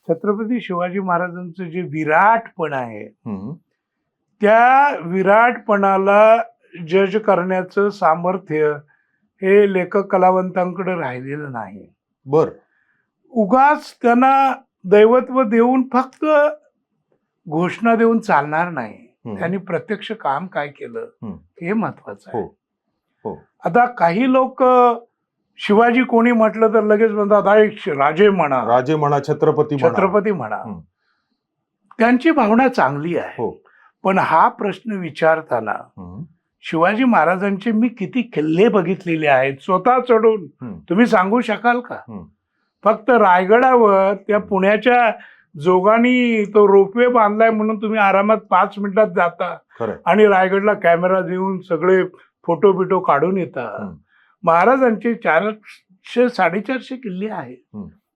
छत्रपती शिवाजी महाराजांचं जे विराटपण आहे, हम्म. त्या विराटपणाला जज करण्याचं सामर्थ्य हे लेखक कलावंतांकडे राहिलेलं नाही. बर. उगाच त्यांना दैवत्व देऊन फक्त घोषणा देऊन चालणार नाही. त्यांनी प्रत्यक्ष काम काय केलं हे महत्वाचं आहे. हो. आता काही लोक शिवाजी कोणी म्हटलं तर लगेच म्हणतात राजे म्हणा, छत्रपती म्हणा. त्यांची भावना चांगली आहे. हो. पण हा प्रश्न विचारताना शिवाजी महाराजांचे मी किती किल्ले बघितलेले आहेत स्वतः चढून, तुम्ही सांगू शकाल का? फक्त रायगडावर त्या पुण्याच्या जोगानी तो रोपवे बांधलाय म्हणून तुम्ही आरामात 5 मिनिटात जाता आणि रायगडला कॅमेरा देऊन सगळे फोटो बिटो काढून येतात. महाराजांचे 400-450 किल्ले आहेत.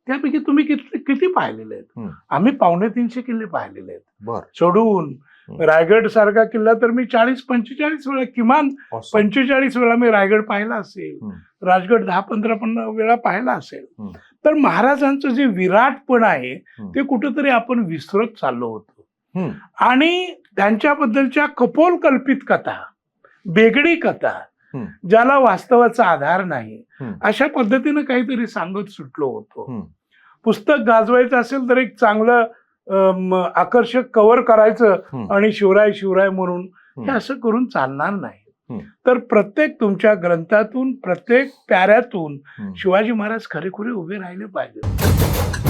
त्यापैकी तुम्ही किती पाहिलेले आहेत? आम्ही 250 किल्ले पाहिलेले आहेत चढून. रायगड सारखा किल्ला तर मी 40-45 वेळा, किमान 45 वेळा मी रायगड पाहिला असेल. राजगड 10-15 वेळा पाहिला असेल. तर महाराजांचं जे विराटपण आहे ते कुठेतरी आपण विसरत चाललो होतो. आणि त्यांच्याबद्दलच्या कपोल कल्पित कथा, बेगडी कथा, ज्याला वास्तवाचा आधार नाही, अशा पद्धतीने काहीतरी सांगत सुटलो होतो. पुस्तक गाजवायचं असेल तर एक चांगलं आकर्षक कव्हर करायचं आणि शिवराय म्हणून, हे असं करून चालणार नाही. तर प्रत्येक तुमच्या ग्रंथातून, प्रत्येक प्याऱ्यातून शिवाजी महाराज खरेखुरे उभे राहिले पाहिजे.